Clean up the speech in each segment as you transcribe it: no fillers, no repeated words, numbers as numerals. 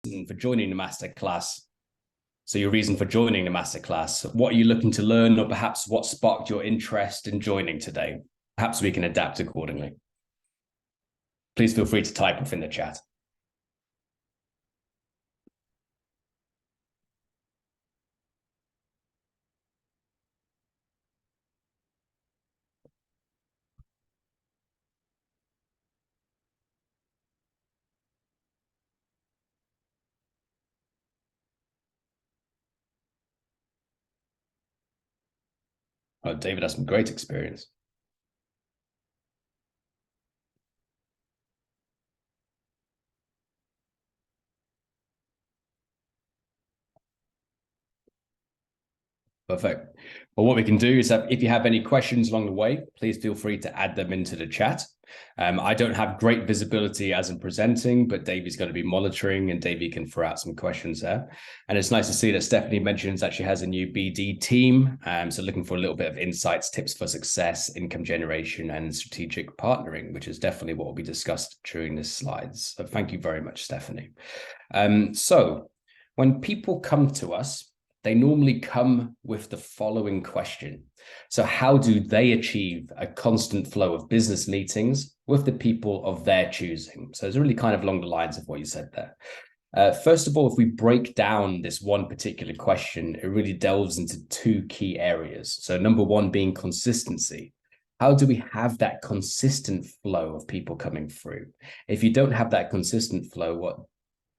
for joining the masterclass. So your reason for joining the masterclass, what are you looking to learn, or perhaps what sparked your interest in joining today? Perhaps we can adapt accordingly. Please feel free to type within the chat. Oh, David has some great experience. Perfect. Well, what we can do is that if you have any questions along the way, please feel free to add them into the chat. I don't have great visibility as I'm presenting, but Davey's going to be monitoring and Davey can throw out some questions there. And it's nice to see that Stephanie mentions that she has a new BD team. So looking for a little bit of insights, tips for success, income generation, and strategic partnering, which is definitely what will be discussed during this slides. So thank you very much, Stephanie. So when people come to us, they normally come with the following question. So how do they achieve a constant flow of business meetings with the people of their choosing? So it's really kind of along the lines of what you said there. First of all, if we break down this one particular question, it really delves into two key areas. So number one being consistency. How do we have that consistent flow of people coming through? If you don't have that consistent flow, what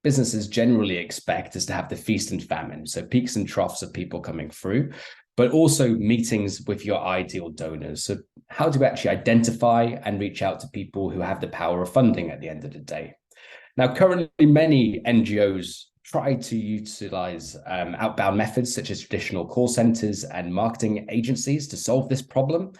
businesses generally expect is to have the feast and famine. So peaks and troughs of people coming through, but also meetings with your ideal donors. So how do we actually identify and reach out to people who have the power of funding at the end of the day? Now, currently, many NGOs try to utilize outbound methods such as traditional call centers and marketing agencies to solve this problem.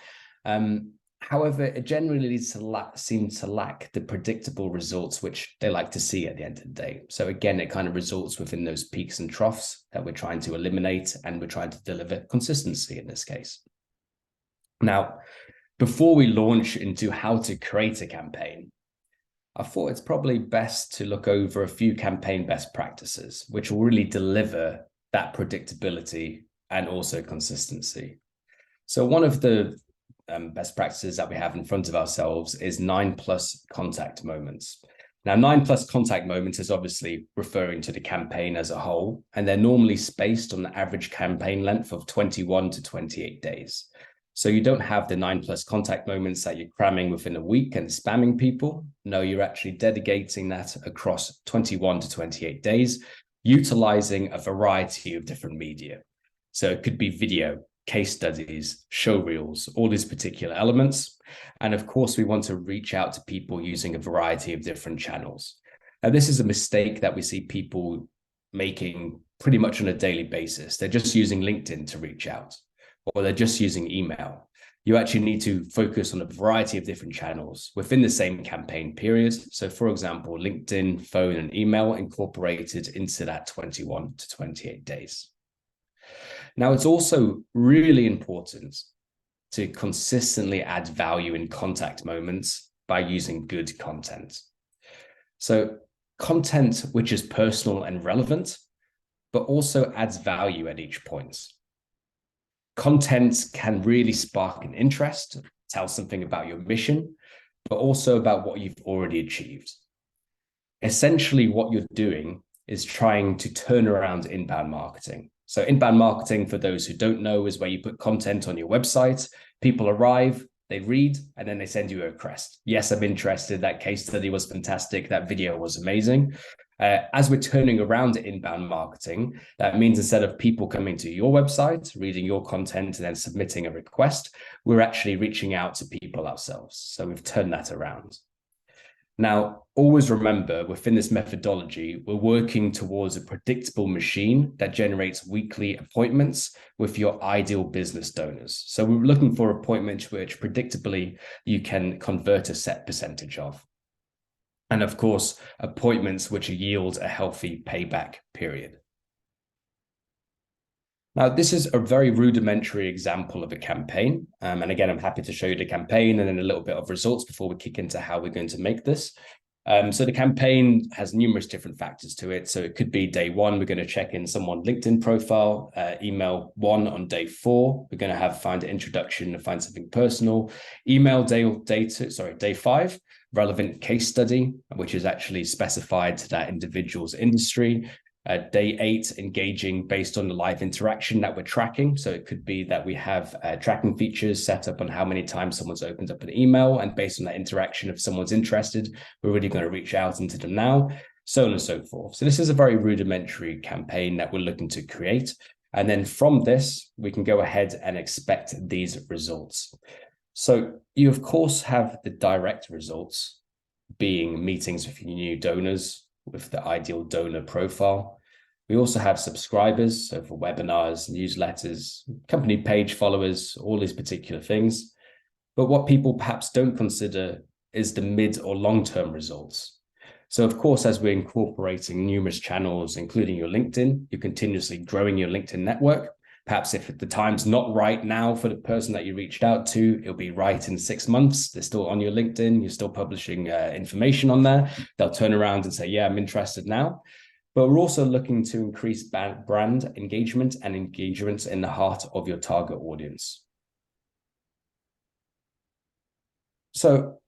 However, it generally seems to lack the predictable results which they like to see at the end of the day. So again, it kind of results within those peaks and troughs that we're trying to eliminate, and we're trying to deliver consistency in this case. Now, before we launch into how to create a campaign, I thought it's probably best to look over a few campaign best practices, which will really deliver that predictability and also consistency. So one of the best practices that we have in front of ourselves is 9+ contact moments. Now, 9+ contact moments is obviously referring to the campaign as a whole, and they're normally spaced on the average campaign length of 21 to 28 days. So you don't have the 9+ contact moments that you're cramming within a week and spamming people. No, you're actually dedicating that across 21 to 28 days, utilizing a variety of different media. So it could be video, case studies, show reels, all these particular elements. And of course, we want to reach out to people using a variety of different channels. Now, this is a mistake that we see people making pretty much on a daily basis. They're just using LinkedIn to reach out, or they're just using email. You actually need to focus on a variety of different channels within the same campaign period. So for example, LinkedIn, phone, and email incorporated into that 21 to 28 days. Now, it's also really important to consistently add value in contact moments by using good content. So content which is personal and relevant, but also adds value at each point. Content can really spark an interest, tell something about your mission, but also about what you've already achieved. Essentially, what you're doing is trying to turn around inbound marketing. So inbound marketing, for those who don't know, is where you put content on your website, people arrive, they read, and then they send you a request. Yes, I'm interested. That case study was fantastic. That video was amazing. As we're turning around inbound marketing, that means instead of people coming to your website, reading your content, and then submitting a request, we're actually reaching out to people ourselves. So we've turned that around. Now, always remember, within this methodology, we're working towards a predictable machine that generates weekly appointments with your ideal business donors. So we're looking for appointments which predictably you can convert a set percentage of. And of course, appointments which yield a healthy payback period. Now, this is a very rudimentary example of a campaign. And again, I'm happy to show you the campaign and then a little bit of results before we kick into how we're going to make this. So the campaign has numerous different factors to it. So it could be day one, we're going to check in someone's LinkedIn profile, email one on day four. We're going to find an introduction to find something personal. Email day five, relevant case study, which is actually specified to that individual's industry. Day eight, engaging based on the live interaction that we're tracking. So it could be that we have tracking features set up on how many times someone's opened up an email. And based on that interaction, if someone's interested, we're really going to reach out into them now, so on and so forth. So this is a very rudimentary campaign that we're looking to create. And then from this, we can go ahead and expect these results. So you, of course, have the direct results being meetings with your new donors, with the ideal donor profile. We also have subscribers, so for webinars, newsletters, company page followers, all these particular things. But what people perhaps don't consider is the mid or long-term results. So of course, as we're incorporating numerous channels, including your LinkedIn, you're continuously growing your LinkedIn network. Perhaps if the time's not right now for the person that you reached out to, it'll be right in 6 months. They're still on your LinkedIn. You're still publishing information on there. They'll turn around and say, yeah, I'm interested now. But we're also looking to increase brand engagement and engagement in the heart of your target audience. So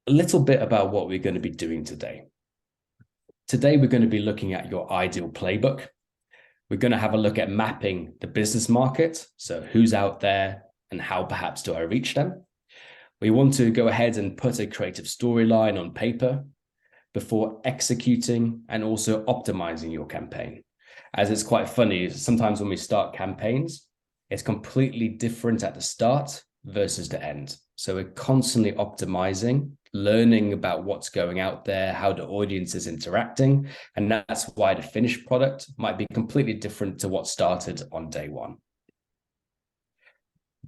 a little bit about what we're going to be doing today. Today, we're going to be looking at your ideal playbook. We're going to have a look at mapping the business market. So who's out there and how perhaps do I reach them? We want to go ahead and put a creative storyline on paper before executing and also optimizing your campaign. As it's quite funny, sometimes when we start campaigns, it's completely different at the start versus the end. So we're constantly optimizing, learning about what's going out there, how the audience is interacting. And that's why the finished product might be completely different to what started on day one.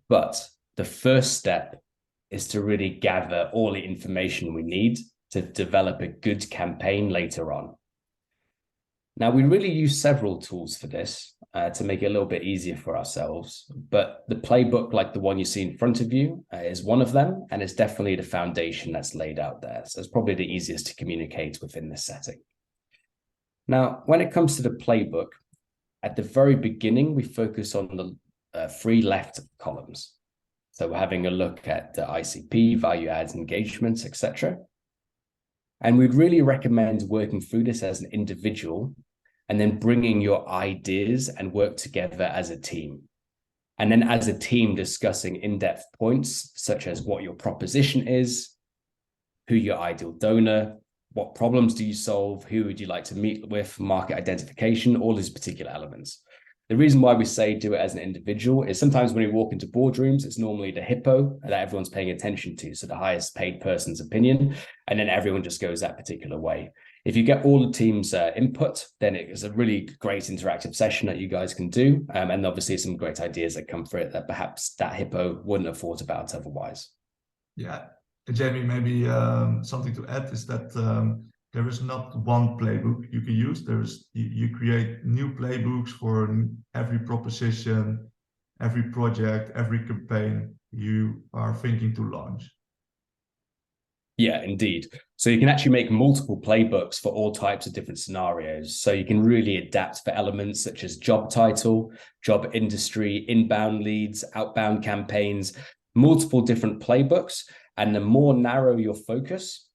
But the first step is to really gather all the information we need to develop a good campaign later on. Now, we really use several tools for this to make it a little bit easier for ourselves, but the playbook, like the one you see in front of you, is one of them, and it's definitely the foundation that's laid out there. So it's probably the easiest to communicate within this setting. Now, when it comes to the playbook, at the very beginning, we focus on the 3 left columns. So we're having a look at the ICP, value adds, engagements, etc. And we'd really recommend working through this as an individual and then bringing your ideas and work together as a team. And then as a team discussing in-depth points, such as what your proposition is, who your ideal donor, what problems do you solve, who would you like to meet with, market identification, all these particular elements. The reason why we say do it as an individual is sometimes when we walk into boardrooms, it's normally the hippo that everyone's paying attention to, so the highest paid person's opinion, and then everyone just goes that particular way. If you get all the team's input, then it is a really great interactive session that you guys can do, and obviously some great ideas that come for it that perhaps that hippo wouldn't have thought about otherwise. Yeah, Jamie, maybe something to add is that there is not one playbook you can use. You create new playbooks for every proposition, every project, every campaign you are thinking to launch. Yeah, indeed. So you can actually make multiple playbooks for all types of different scenarios. So you can really adapt for elements such as job title, job industry, inbound leads, outbound campaigns, multiple different playbooks. And the more narrow your focus,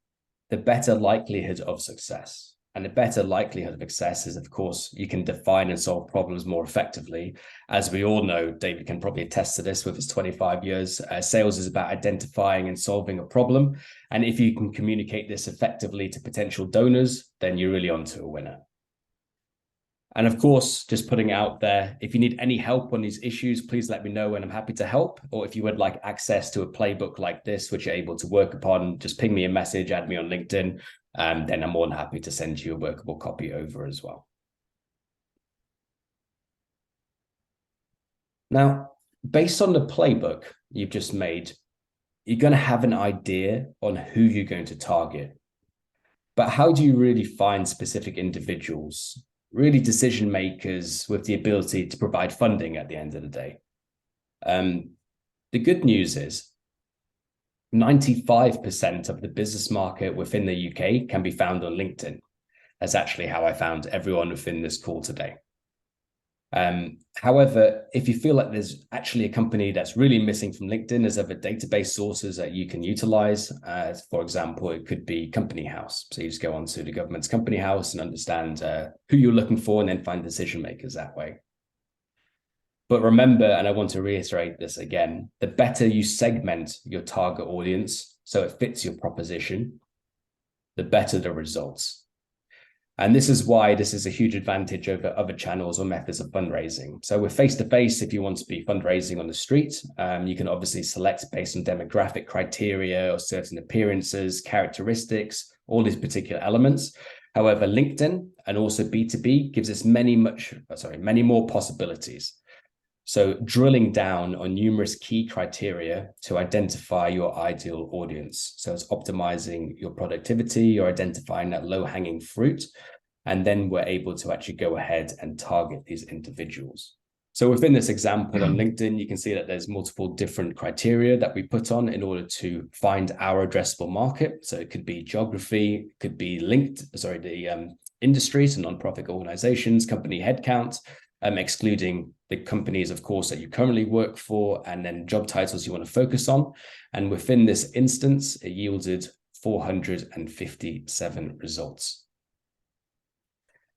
the better likelihood of success. And the better likelihood of success is, of course, you can define and solve problems more effectively. As we all know, David can probably attest to this with his 25 years. Sales is about identifying and solving a problem. And if you can communicate this effectively to potential donors, then you're really onto a winner. And of course, just putting it out there, if you need any help on these issues, please let me know and I'm happy to help. Or if you would like access to a playbook like this, which you're able to work upon, just ping me a message, add me on LinkedIn, then I'm more than happy to send you a workable copy over as well. Now, based on the playbook you've just made, you're going to have an idea on who you're going to target. But how do you really find specific individuals, really decision makers with the ability to provide funding at the end of the day? The good news is 95% of the business market within the UK can be found on LinkedIn. That's actually how I found everyone within this call today. However, if you feel like there's actually a company that's really missing from LinkedIn, there's other database sources that you can utilize. For example, it could be Company House. So you just go onto the government's Company House and understand who you're looking for and then find decision makers that way. But remember, and I want to reiterate this again, the better you segment your target audience so it fits your proposition, the better the results. And this is why this is a huge advantage over other channels or methods of fundraising. So with face-to-face, if you want to be fundraising on the street, you can obviously select based on demographic criteria or certain appearances, characteristics, all these particular elements. However, LinkedIn and also B2B gives us many more possibilities. So drilling down on numerous key criteria to identify your ideal audience. So it's optimizing your productivity, you're identifying that low-hanging fruit, and then we're able to actually go ahead and target these individuals. So within this example on LinkedIn, you can see that there's multiple different criteria that we put on in order to find our addressable market. So it could be geography, it could be the industries and nonprofit organizations, company headcount, excluding the companies, of course, that you currently work for, and then job titles you want to focus on. And within this instance, it yielded 457 results.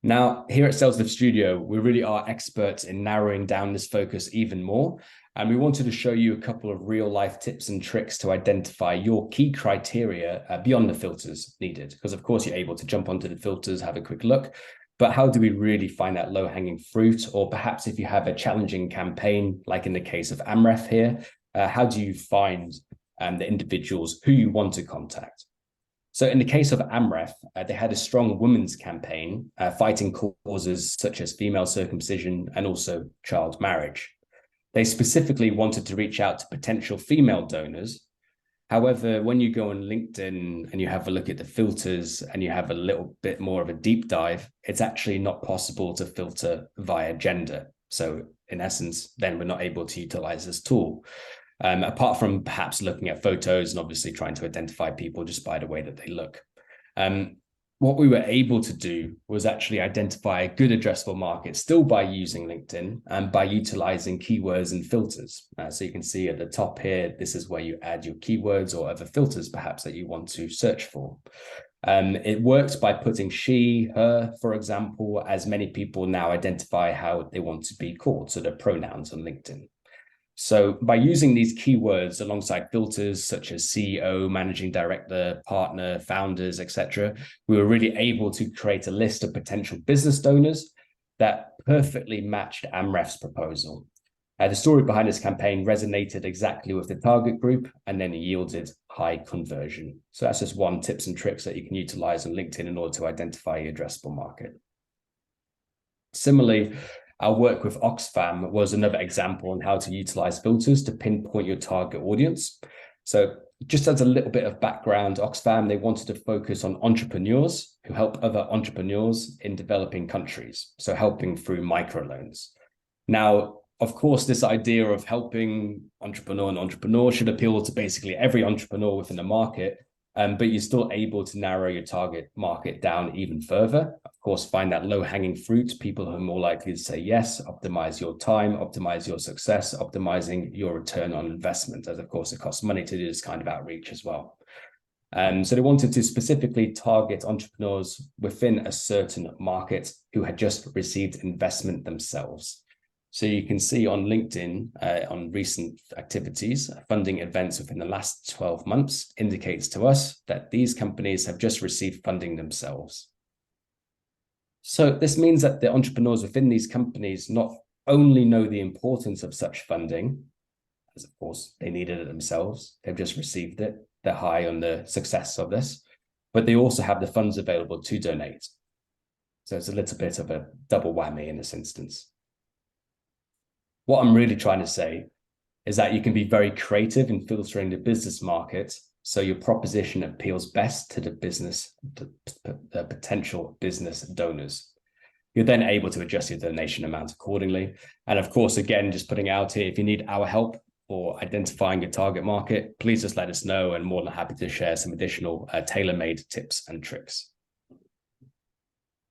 Now, here at Sales Lift Studio, we really are experts in narrowing down this focus even more. And we wanted to show you a couple of real life tips and tricks to identify your key criteria beyond the filters needed. Because of course, you're able to jump onto the filters, have a quick look. But how do we really find that low-hanging fruit? Or perhaps if you have a challenging campaign, like in the case of AmRef here, how do you find the individuals who you want to contact? So in the case of AmRef, they had a strong women's campaign fighting causes such as female circumcision and also child marriage. They specifically wanted to reach out to potential female donors. However, when you go on LinkedIn and you have a look at the filters and you have a little bit more of a deep dive, it's actually not possible to filter via gender. So in essence, then we're not able to utilize this tool. Apart from perhaps looking at photos and obviously trying to identify people just by the way that they look. What we were able to do was actually identify a good addressable market still by using LinkedIn and by utilizing keywords and filters. So you can see at the top here, this is where you add your keywords or other filters perhaps that you want to search for. It works by putting she, her, for example, as many people now identify how they want to be called, so their pronouns on LinkedIn. So by using these keywords alongside filters such as CEO, managing director, partner, founders, etc., we were really able to create a list of potential business donors that perfectly matched AmRef's proposal. The story behind this campaign resonated exactly with the target group and then yielded high conversion. So that's just one tips and tricks that you can utilize on LinkedIn in order to identify your addressable market. Similarly, our work with Oxfam was another example on how to utilize filters to pinpoint your target audience. So just as a little bit of background, Oxfam, they wanted to focus on entrepreneurs who help other entrepreneurs in developing countries, so helping through microloans. Now, of course, this idea of helping entrepreneur should appeal to basically every entrepreneur within the market, but you're still able to narrow your target market down even further. Of course, find that low-hanging fruit, people who are more likely to say yes, optimize your time, optimize your success, optimizing your return on investment, as of course it costs money to do this kind of outreach as well. So they wanted to specifically target entrepreneurs within a certain market who had just received investment themselves. So you can see on LinkedIn, on recent activities, funding events within the last 12 months indicates to us that these companies have just received funding themselves. So this means that the entrepreneurs within these companies not only know the importance of such funding, as of course they needed it themselves, they've just received it, they're high on the success of this, but they also have the funds available to donate. So it's a little bit of a double whammy in this instance. What I'm really trying to say is that you can be very creative in filtering the business market so your proposition appeals best to the potential business donors. You're then able to adjust your donation amount accordingly. And of course, again, just putting out here, if you need our help, for identifying your target market, please just let us know, and more than happy to share some additional tailor-made tips and tricks.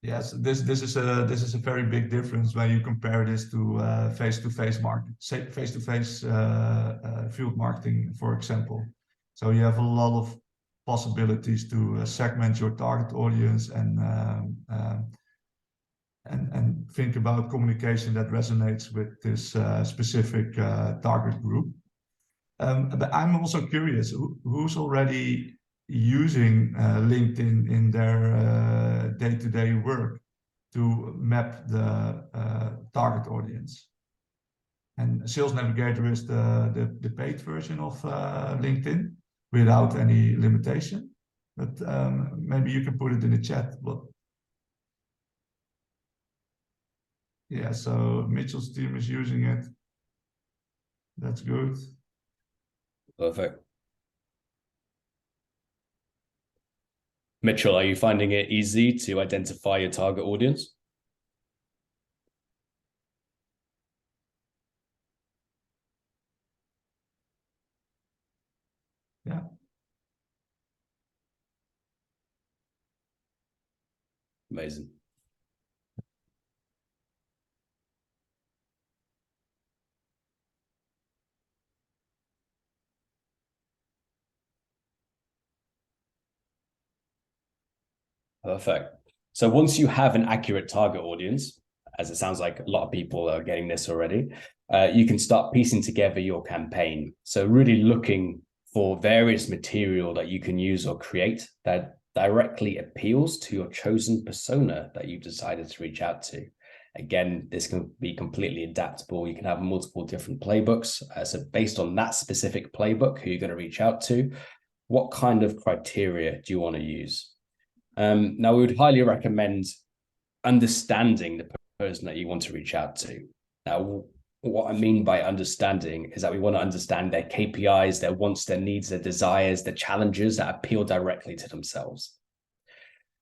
Yes, this is a very big difference when you compare this to face-to-face market, say face-to-face field marketing, for example. So you have a lot of possibilities to segment your target audience and think about communication that resonates with this specific target group. But I'm also curious, who's already using LinkedIn in their day-to-day work to map the target audience? And Sales Navigator is the paid version of LinkedIn without any limitation. But maybe you can put it in the chat. But yeah, so Mitchell's team is using it. That's good. Perfect. Mitchell, are you finding it easy to identify your target audience? Yeah. Amazing. Perfect. So once you have an accurate target audience, as it sounds like a lot of people are getting this already, you can start piecing together your campaign. So really looking for various material that you can use or create that directly appeals to your chosen persona that you've decided to reach out to. Again, this can be completely adaptable. You can have multiple different playbooks. So based on that specific playbook, who you're going to reach out to, what kind of criteria do you want to use? Now, we would highly recommend understanding the person that you want to reach out to. Now, what I mean by understanding is that we want to understand their KPIs, their wants, their needs, their desires, their challenges that appeal directly to themselves.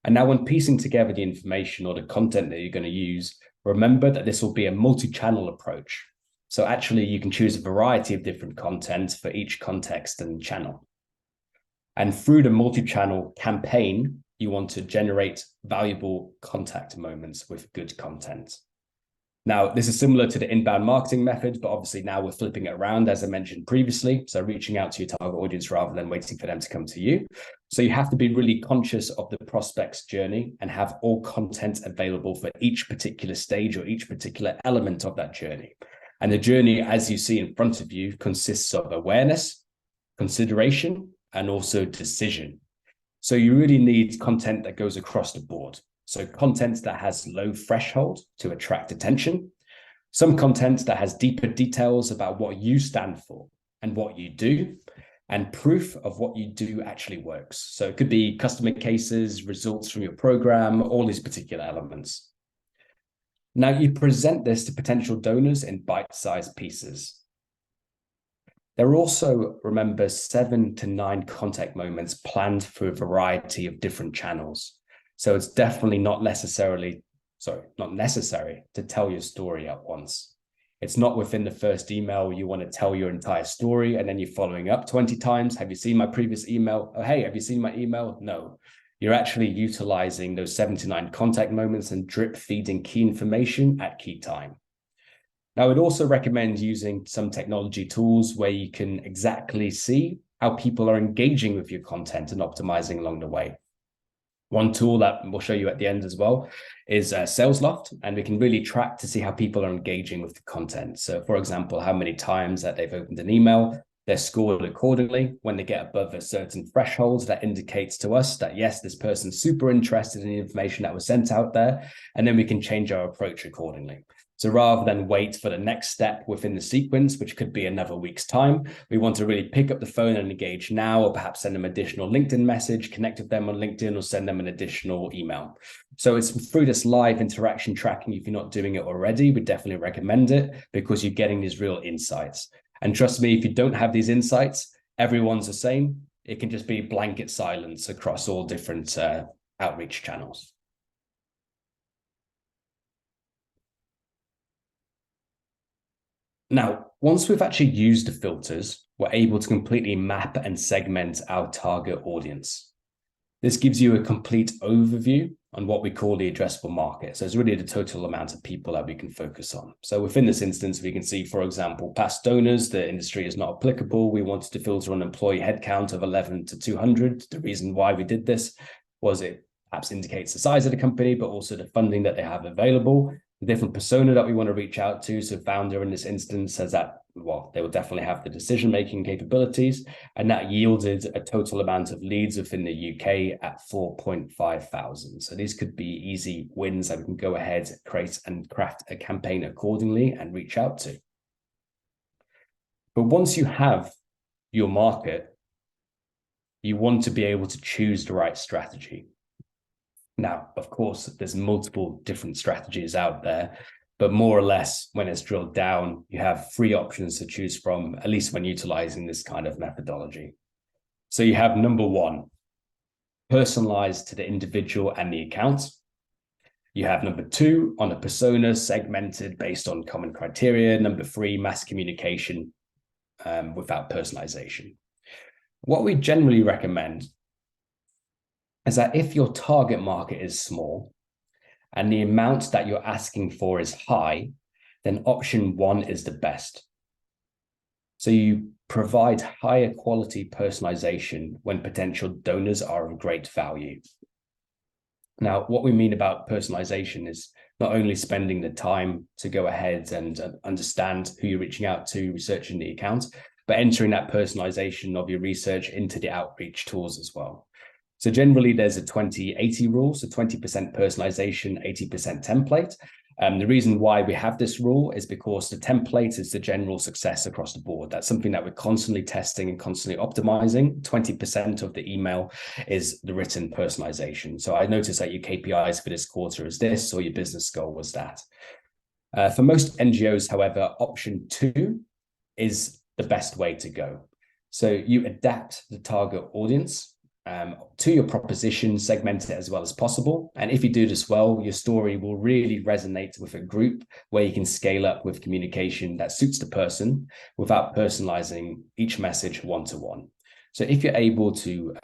And now when piecing together the information or the content that you're going to use, remember that this will be a multi-channel approach. So actually, you can choose a variety of different content for each context and channel. And through the multi-channel campaign, you want to generate valuable contact moments with good content. Now, this is similar to the inbound marketing method, but obviously now we're flipping it around, as I mentioned previously. So reaching out to your target audience rather than waiting for them to come to you. So you have to be really conscious of the prospect's journey and have all content available for each particular stage or each particular element of that journey. And the journey, as you see in front of you, consists of awareness, consideration, and also decision. So you really need content that goes across the board. So content that has low threshold to attract attention, some content that has deeper details about what you stand for and what you do, and proof of what you do actually works. So it could be customer cases, results from your program, all these particular elements. Now you present this to potential donors in bite-sized pieces. There are also, remember, 7 to 9 contact moments planned for a variety of different channels. So it's definitely not necessary to tell your story at once. It's not within the first email you want to tell your entire story and then you're following up 20 times. Have you seen my previous email? Oh, hey, have you seen my email? No. You're actually utilizing those 7 to 9 contact moments and drip feeding key information at key time. Now, I would also recommend using some technology tools where you can exactly see how people are engaging with your content and optimizing along the way. One tool that we'll show you at the end as well is SalesLoft, and we can really track to see how people are engaging with the content. So, for example, how many times that they've opened an email, they're scored accordingly. When they get above a certain threshold, that indicates to us that, yes, this person's super interested in the information that was sent out there, and then we can change our approach accordingly. So rather than wait for the next step within the sequence, which could be another week's time, we want to really pick up the phone and engage now, or perhaps send them additional LinkedIn message, connect with them on LinkedIn, or send them an additional email. So it's through this live interaction tracking. If you're not doing it already, we definitely recommend it because you're getting these real insights. And trust me, if you don't have these insights, everyone's the same. It can just be blanket silence across all different outreach channels. Now, Once we've actually used the filters, we're able to completely map and segment our target audience. This gives you a complete overview on what we call the addressable market. So it's really the total amount of people that we can focus on. So within this instance, we can see, for example, past donors, the industry is not applicable. We wanted to filter on employee headcount of 11 to 200. The reason why we did this was it perhaps indicates the size of the company, but also the funding that they have available. The different persona that we want to reach out to. So founder in this instance says that, well, they will definitely have the decision-making capabilities. And that yielded a total amount of leads within the UK at 4.5 thousand. So these could be easy wins that we can go ahead, create and craft a campaign accordingly and reach out to. But once you have your market, you want to be able to choose the right strategy. Now, of course, there's multiple different strategies out there, but more or less when it's drilled down, you have 3 options to choose from, at least when utilizing this kind of methodology. So you have number 1, personalized to the individual and the account. You have number 2, on a persona, segmented based on common criteria. Number 3, mass communication without personalization. What we generally recommend is that if your target market is small and the amount that you're asking for is high, then option 1 is the best. So you provide higher quality personalization when potential donors are of great value. Now, what we mean about personalization is not only spending the time to go ahead and understand who you're reaching out to, researching the account, but entering that personalization of your research into the outreach tools as well. So generally, there's a 20-80 rule, so 20% personalization, 80% template. The reason why we have this rule is because the template is the general success across the board. That's something that we're constantly testing and constantly optimizing. 20% of the email is the written personalization. So I noticed that your KPIs for this quarter is this, or your business goal was that. For most NGOs, however, option 2 is the best way to go. So you adapt the target audience to your proposition, segment it as well as possible. And if you do this well, your story will really resonate with a group where you can scale up with communication that suits the person without personalizing each message one-to-one. So if you're able to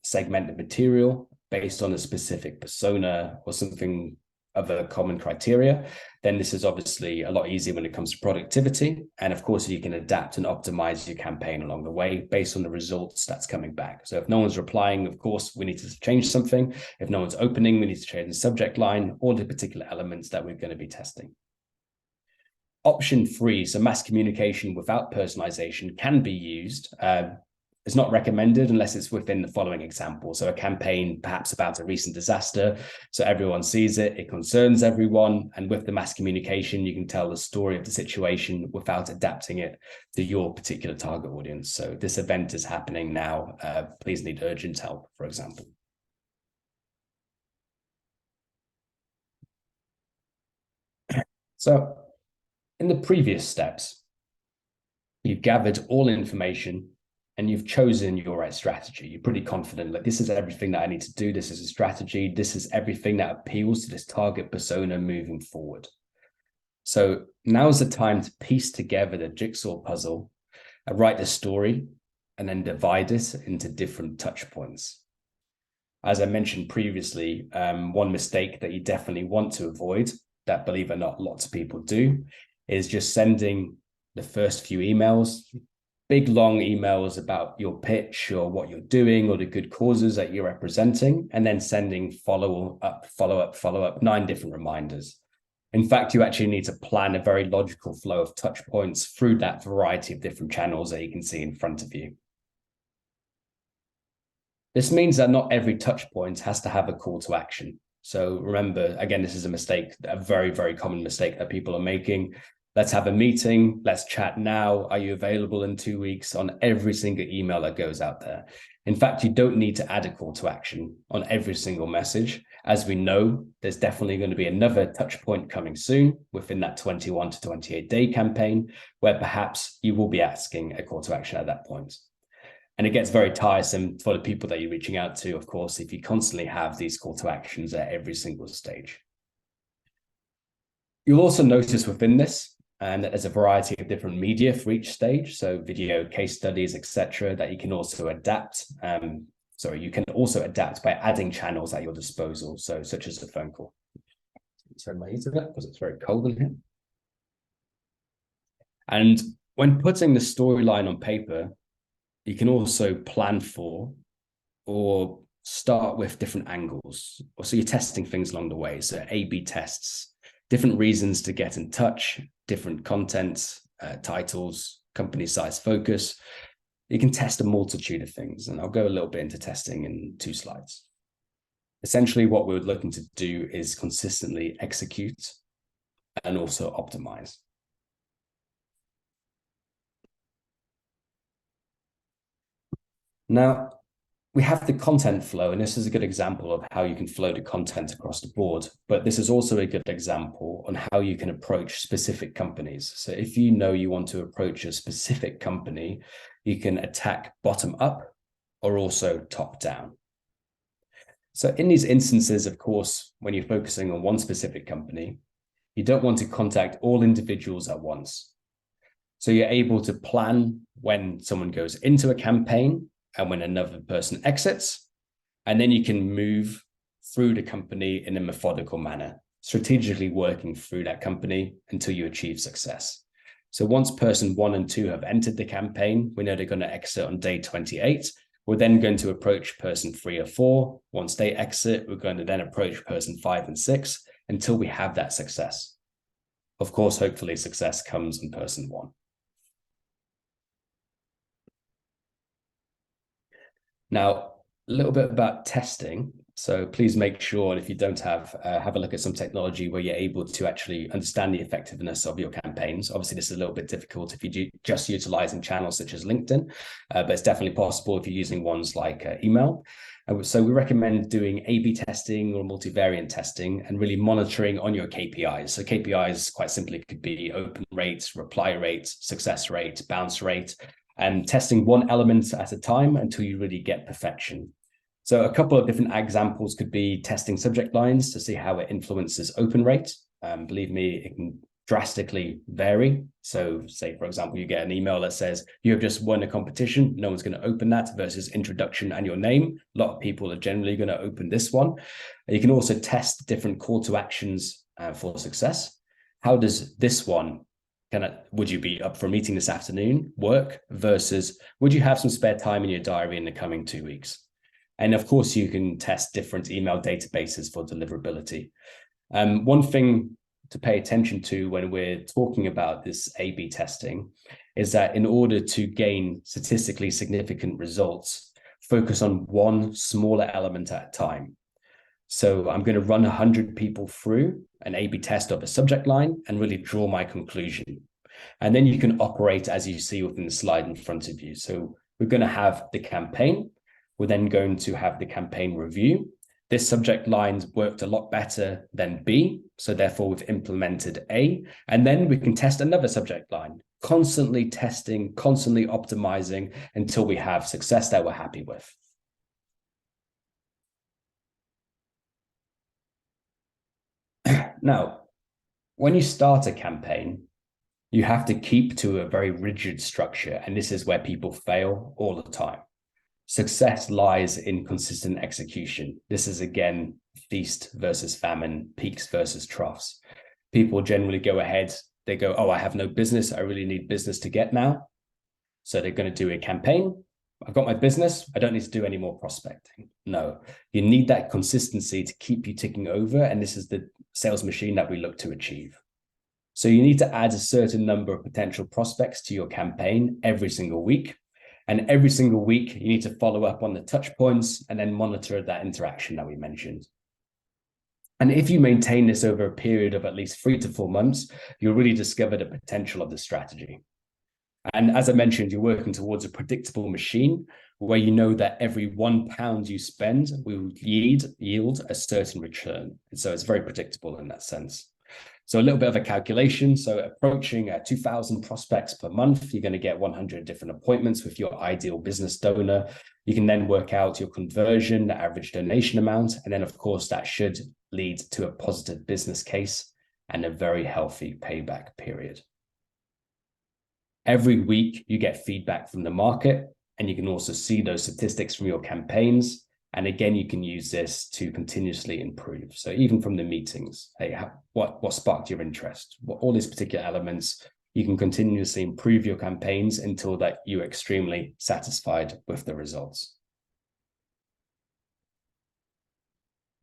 segment the material based on a specific persona or something of a common criteria, then this is obviously a lot easier when it comes to productivity. And of course, you can adapt and optimize your campaign along the way based on the results that's coming back. So if no one's replying, of course, we need to change something. If no one's opening, we need to change the subject line, all the particular elements that we're going to be testing. Option 3, so mass communication without personalization, can be used. It's not recommended unless it's within the following example. So a campaign perhaps about a recent disaster, so everyone sees it, it concerns everyone, and with the mass communication, you can tell the story of the situation without adapting it to your particular target audience. So this event is happening now, please need urgent help, for example. So in the previous steps, you've gathered all information and you've chosen your right strategy. You're pretty confident, like, this is everything that I need to do. This is a strategy. This is everything that appeals to this target persona moving forward. So now's the time to piece together the jigsaw puzzle, write the story, and then divide it into different touch points. As I mentioned previously, one mistake that you definitely want to avoid, that, believe it or not, lots of people do, is just sending the first few emails, big long emails about your pitch or what you're doing or the good causes that you're representing, and then sending follow up, 9 different reminders. In fact, you actually need to plan a very logical flow of touch points through that variety of different channels that you can see in front of you. This means that not every touch point has to have a call to action. So remember, again, this is a mistake, a very, very common mistake that people are making. Let's have a meeting. Let's chat now. Are you available in 2 weeks? On every single email that goes out there. In fact, you don't need to add a call to action on every single message. As we know, there's definitely going to be another touch point coming soon within that 21 to 28 day campaign, where perhaps you will be asking a call to action at that point. And it gets very tiresome for the people that you're reaching out to, of course, if you constantly have these call to actions at every single stage. You'll also notice within this, and that there's a variety of different media for each stage. So video, case studies, etc., that you can also adapt. You can also adapt by adding channels at your disposal. So such as a phone call. Turn my heater up because it's very cold in here. And when putting the storyline on paper, you can also plan for or start with different angles. So you're testing things along the way. So A/B tests, different reasons to get in touch, different contents, titles, company size, focus. You can test a multitude of things. And I'll go a little bit into testing in 2 slides. Essentially, what we're looking to do is consistently execute and also optimize. Now, we have the content flow, and this is a good example of how you can flow the content across the board. But this is also a good example on how you can approach specific companies. So if you know you want to approach a specific company, you can attack bottom up or also top down. So in these instances, of course, when you're focusing on one specific company, you don't want to contact all individuals at once. So you're able to plan when someone goes into a campaign and when another person exits, and then you can move through the company in a methodical manner, strategically working through that company until you achieve success. So once person 1 and 2 have entered the campaign, we know they're going to exit on day 28. We're then going to approach person 3 or 4. Once they exit, we're going to then approach person 5 and 6 until we have that success. Of course, hopefully success comes in person 1. Now, a little bit about testing. So please make sure, if you don't have a look at some technology where you're able to actually understand the effectiveness of your campaigns. Obviously, this is a little bit difficult if you do just utilizing channels such as LinkedIn, but it's definitely possible if you're using ones like email. So we recommend doing A/B testing or multivariate testing and really monitoring on your KPIs. So KPIs quite simply could be open rates, reply rates, success rate, bounce rate, and testing one element at a time until you really get perfection. So a couple of different examples could be testing subject lines to see how it influences open rate. Believe me, it can drastically vary. So say, for example, you get an email that says you have just won a competition. No one's going to open that versus introduction and your name. A lot of people are generally going to open this one. You can also test different call to actions for success. How does this one would you be up for a meeting this afternoon work versus would you have some spare time in your diary in the coming 2 weeks? And of course, you can test different email databases for deliverability. One thing to pay attention to when we're talking about this A/B testing is that in order to gain statistically significant results, focus on one smaller element at a time. So I'm going to run 100 people through an A/B test of a subject line and really draw my conclusion. And then you can operate as you see within the slide in front of you. So we're going to have the campaign. We're then going to have the campaign review. This subject line's worked a lot better than B, so therefore we've implemented A, and then we can test another subject line, constantly testing, constantly optimizing until we have success that we're happy with. Now, when you start a campaign, you have to keep to a very rigid structure, and this is where people fail all the time. Success lies in consistent execution. This is, again, feast versus famine, peaks versus troughs. People generally go ahead, they go, oh, I have no business. I really need business to get now. So they're going to do a campaign. I've got my business. I don't need to do any more prospecting. No, you need that consistency to keep you ticking over. And this is the sales machine that we look to achieve. So you need to add a certain number of potential prospects to your campaign every single week. And every single week, you need to follow up on the touch points and then monitor that interaction that we mentioned. And if you maintain this over a period of at least 3 to 4 months, you'll really discover the potential of the strategy. And as I mentioned, you're working towards a predictable machine where you know that every £1 you spend will yield a certain return. And so it's very predictable in that sense. So a little bit of a calculation. So approaching 2,000 prospects per month, you're going to get 100 different appointments with your ideal business donor. You can then work out your conversion, the average donation amount. And then, of course, that should lead to a positive business case and a very healthy payback period. Every week, you get feedback from the market, and you can also see those statistics from your campaigns. And again, you can use this to continuously improve. So even from the meetings, hey, what sparked your interest? All these particular elements, you can continuously improve your campaigns until that you're extremely satisfied with the results.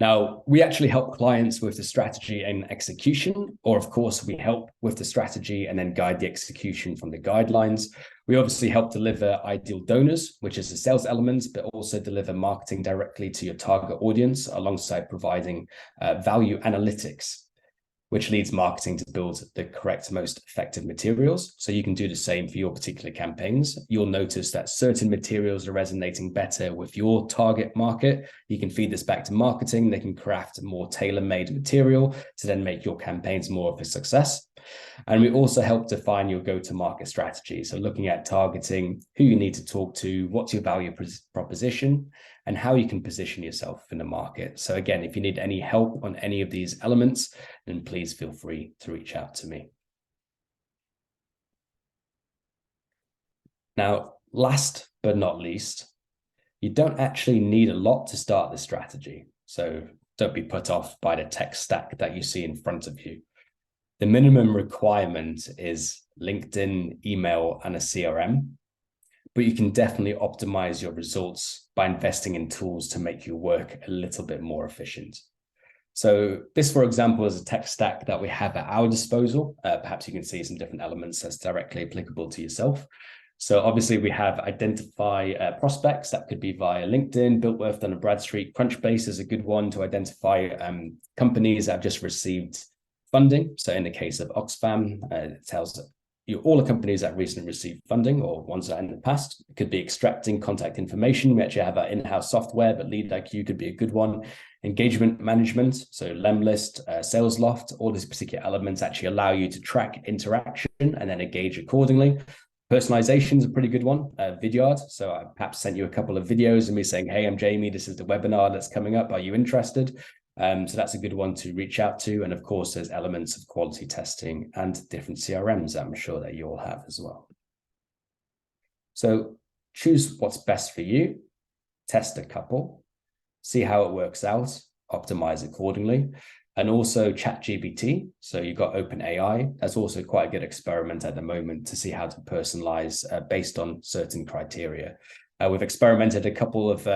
Now, we actually help clients with the strategy and execution, or of course, we help with the strategy and then guide the execution from the guidelines. We obviously help deliver ideal donors, which is the sales elements, but also deliver marketing directly to your target audience alongside providing value analytics, which leads marketing to build the correct, most effective materials. So you can do the same for your particular campaigns. You'll notice that certain materials are resonating better with your target market. You can feed this back to marketing. They can craft a more tailor-made material to then make your campaigns more of a success. And we also help define your go-to-market strategy. So looking at targeting who you need to talk to, what's your value proposition, and how you can position yourself in the market. So again, if you need any help on any of these elements, then please feel free to reach out to me. Now, last but not least, you don't actually need a lot to start the strategy. So don't be put off by the tech stack that you see in front of you. The minimum requirement is LinkedIn, email, and a CRM, but you can definitely optimize your results by investing in tools to make your work a little bit more efficient. So this, for example, is a tech stack that we have at our disposal. Perhaps you can see some different elements that's directly applicable to yourself. So obviously we have identify prospects that could be via LinkedIn, Builtworth, Dun & Bradstreet. Crunchbase is a good one to identify companies that have just received funding. So in the case of Oxfam, it tells you all the companies that recently received funding or ones that in the past. It could be extracting contact information. We actually have our in-house software, but LeadIQ could be a good one. Engagement management, so Lemlist, SalesLoft, all these particular elements actually allow you to track interaction and then engage accordingly. Personalization is a pretty good one. Vidyard. So I perhaps sent you a couple of videos and me saying, hey, I'm Jamie. This is the webinar that's coming up. Are you interested? So that's a good one to reach out to. And of course, there's elements of quality testing and different CRMs I'm sure that you all have as well. So choose what's best for you, test a couple, see how it works out, optimize accordingly. And also ChatGPT. So you've got OpenAI. That's also quite a good experiment at the moment to see how to personalize based on certain criteria. We've experimented a couple of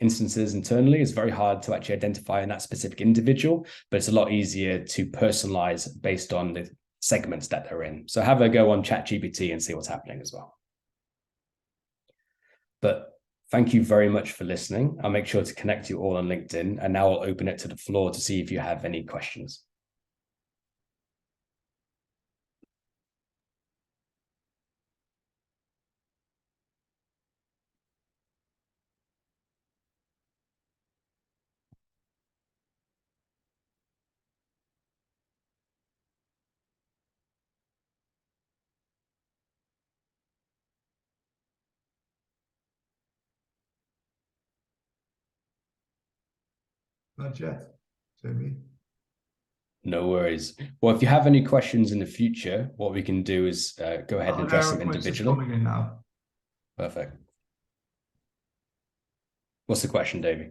instances internally. It's very hard to actually identify in that specific individual, but it's a lot easier to personalize based on the segments that they're in. So have a go on ChatGPT and see what's happening as well. But thank you very much for listening. I'll make sure to connect you all on LinkedIn, and now I'll open it to the floor to see if you have any questions. Not yet, Jamie. No worries. Well, if you have any questions in the future, what we can do is go ahead and address them individually. Coming in now. Perfect. What's the question, Davey?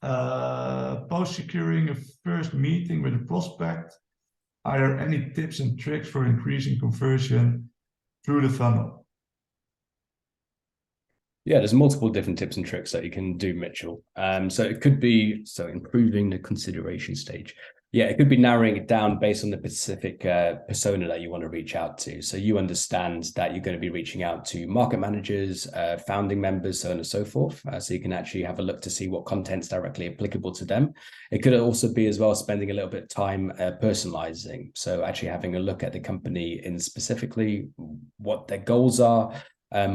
Post securing a first meeting with a prospect, are there any tips and tricks for increasing conversion through the funnel? Yeah, there's multiple different tips and tricks that you can do, Mitchell. So it could be improving the consideration stage. Yeah, it could be narrowing it down based on the specific persona that you want to reach out to. So you understand that you're going to be reaching out to market managers, founding members, so on and so forth. So you can actually have a look to see what content's directly applicable to them. It could also be as well spending a little bit of time personalizing. So actually having a look at the company in specifically what their goals are,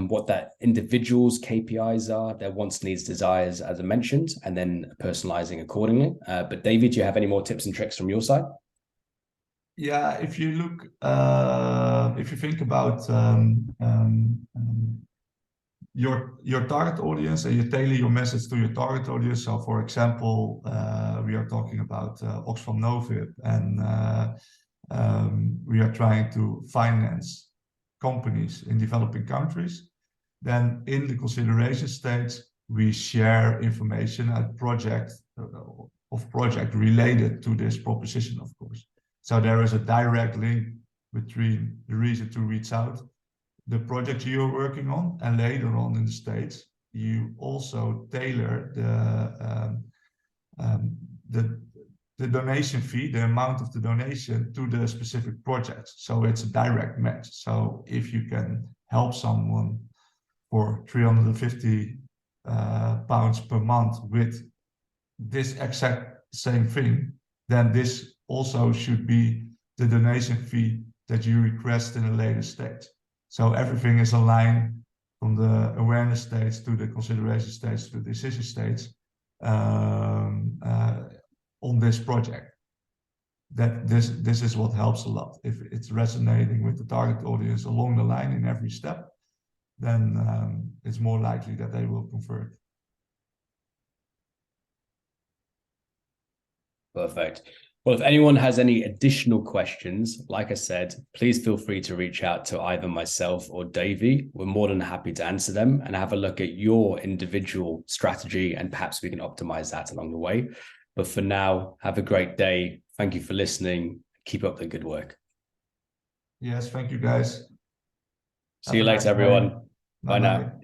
what that individual's KPIs are, their wants, needs, desires, as I mentioned, and then personalizing accordingly. But David, do you have any more tips and tricks from your side? Yeah, if you look, if you think about your target audience and you tailor your message to your target audience. So, for example, we are talking about Oxfam Novib, and we are trying to finance companies in developing countries. Then in the consideration stage, we share information at project related to this proposition, of course. So there is a direct link between the reason to reach out, the project you're working on, and later on in the stage, you also tailor the donation fee, the amount of the donation to the specific project. So it's a direct match. So if you can help someone for 350 pounds per month with this exact same thing, then this also should be the donation fee that you request in a later stage. So everything is aligned from the awareness stage to the consideration stage to the decision stage on this project. That this is what helps a lot. If it's resonating with the target audience along the line in every step, then it's more likely that they will convert. Perfect. Well, if anyone has any additional questions, like I said, please feel free to reach out to either myself or Davey. We're more than happy to answer them and have a look at your individual strategy, and perhaps we can optimize that along the way. But for now, have a great day. Thank you for listening. Keep up the good work. Yes, thank you guys. See you later, everyone. Bye now.